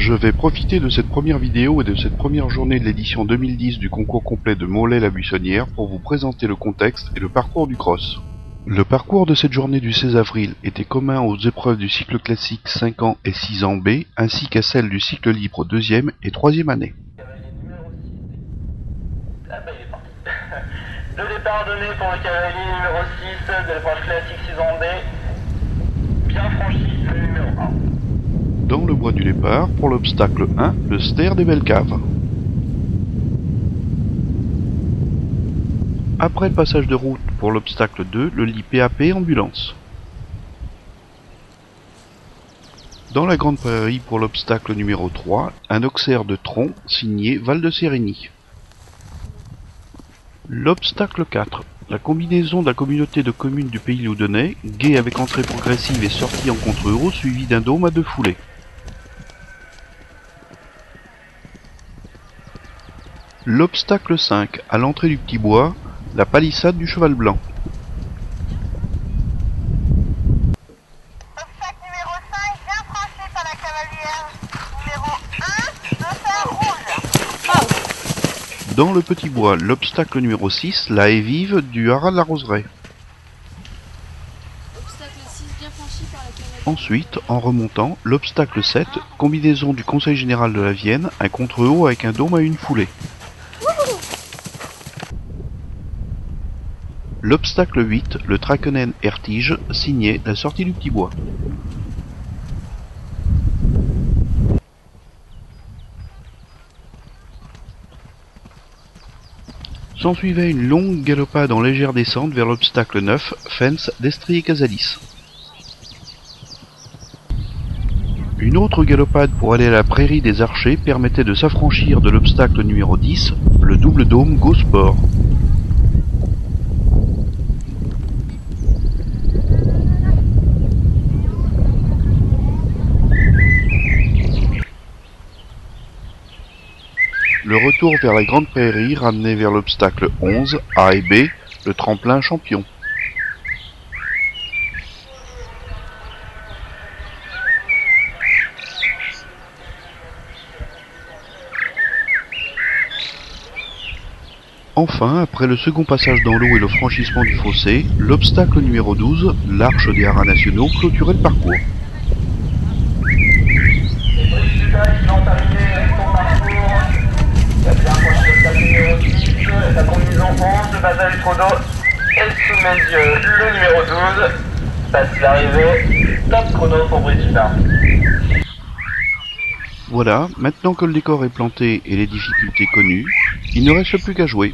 Je vais profiter de cette première vidéo et de cette première journée de l'édition 2010 du concours complet de Morlaix-la-Buissonnière pour vous présenter le contexte et le parcours du cross. Le parcours de cette journée du 16 avril était commun aux épreuves du cycle classique 5 ans et 6 ans B, ainsi qu'à celles du cycle libre 2e et 3e année. Le départ donné pour le cavalier numéro 6 de l'épreuve classique 6 ans B, bien franchi le numéro 1. Dans le bois du départ, pour l'obstacle 1, le Ster des Belles Caves. Après le passage de route pour l'obstacle 2, le lit PAP Ambulance. Dans la Grande Prairie pour l'obstacle numéro 3, un Auxerre de tronc signé Val de Sérigny. L'obstacle 4, la combinaison de la communauté de communes du Pays Loudonnais, gué avec entrée progressive et sortie en contre-euro suivi d'un dôme à 2 foulées. L'obstacle 5, à l'entrée du Petit Bois, la palissade du Cheval Blanc. Obstacle numéro 5, bien franchi par la cavalière numéro 1, de fer rouge. Dans le Petit Bois, l'obstacle numéro 6, la haie vive du Haras de la Roseraie. Obstacle 6 bien franchi par la cavalière. Ensuite, en remontant, l'obstacle 7, combinaison du Conseil Général de la Vienne, un contre-haut avec un dôme à 1 foulée. L'obstacle 8, le Trakenen Hertige, signé la sortie du Petit Bois. S'ensuivait une longue galopade en légère descente vers l'obstacle 9, Fens d'Estrier-Casalis. Une autre galopade pour aller à la prairie des Archers permettait de s'affranchir de l'obstacle numéro 10, le double dôme Go-Sport. Le retour vers la Grande Prairie ramenait vers l'obstacle 11, A et B, le tremplin champion. Enfin, après le second passage dans l'eau et le franchissement du fossé, l'obstacle numéro 12, l'Arche des Haras Nationaux, clôturait le parcours. Les Briques du Bac qui ont terminé son parcours. Il a bien franchi l'obstacle numéro 6, la combinaison 11, le passage trop d'eau. Et sous mes yeux, le numéro 12. Passe l'arrivée. Top chrono pour Briques du Bac. Voilà, maintenant que le décor est planté et les difficultés connues, il ne reste plus qu'à jouer.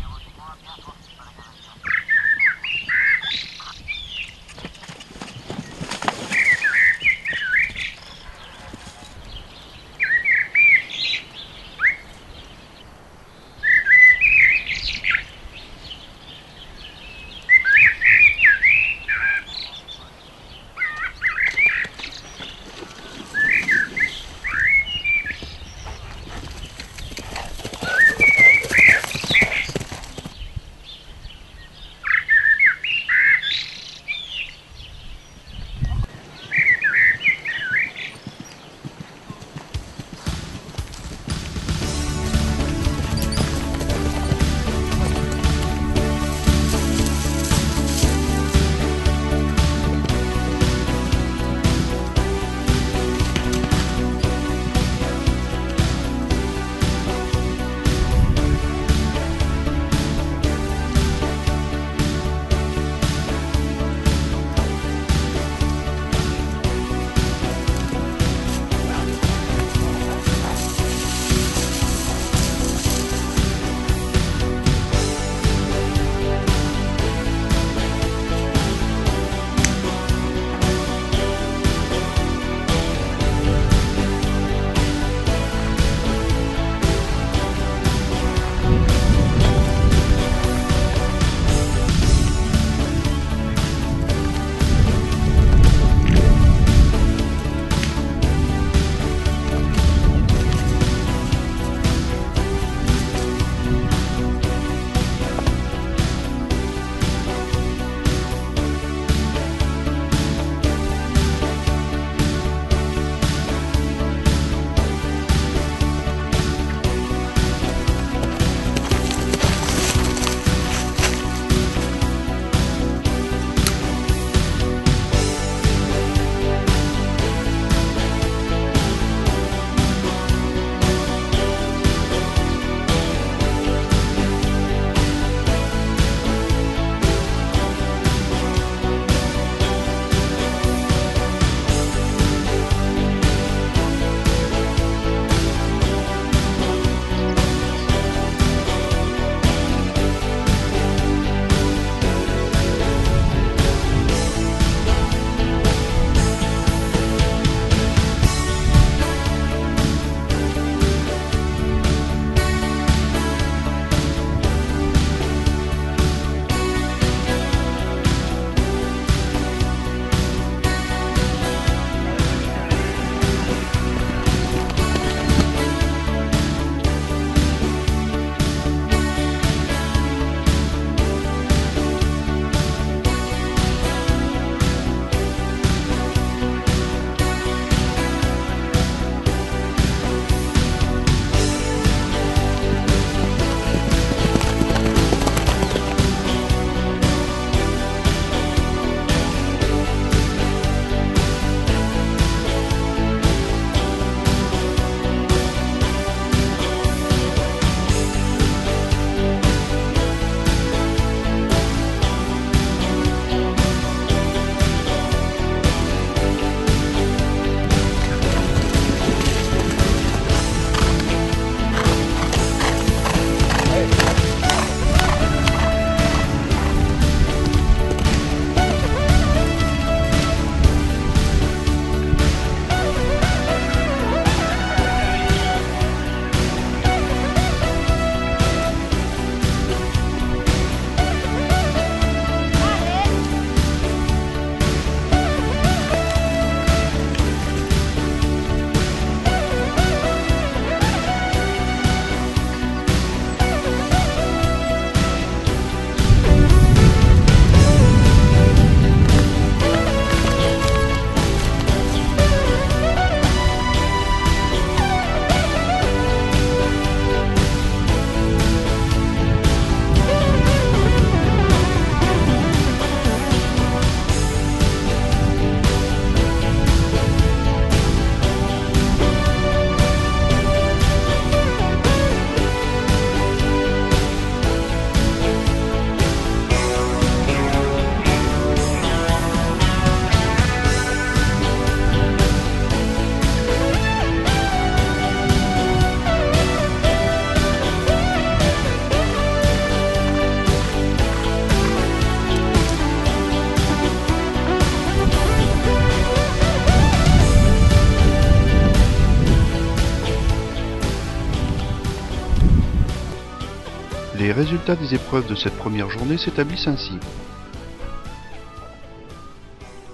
Les résultats des épreuves de cette première journée s'établissent ainsi.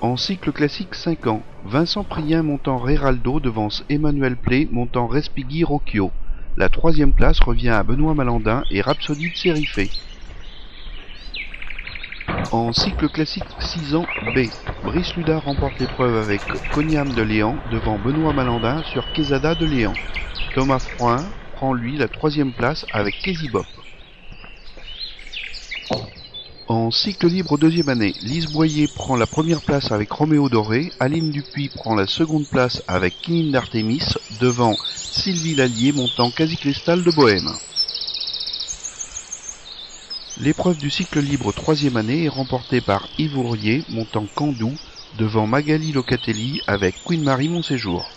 En cycle classique 5 ans, Vincent Prien montant Reraldo devance Emmanuel Play montant Respighi Rocchio. La troisième place revient à Benoît Malandin et Rhapsody de Sérifé. En cycle classique 6 ans B, Brice Luda remporte l'épreuve avec Cognam de Léan devant Benoît Malandin sur Quesada de Léan. Thomas Froin prend lui la troisième place avec Kézibop. En cycle libre deuxième année, Lise Boyer prend la première place avec Roméo Doré, Aline Dupuis prend la seconde place avec Kinin d'Artémis devant Sylvie Lallier montant Quasi-Cristal de Bohême. L'épreuve du cycle libre troisième année est remportée par Yves Ourrier montant Candou devant Magali Locatelli avec Queen Marie Monséjour.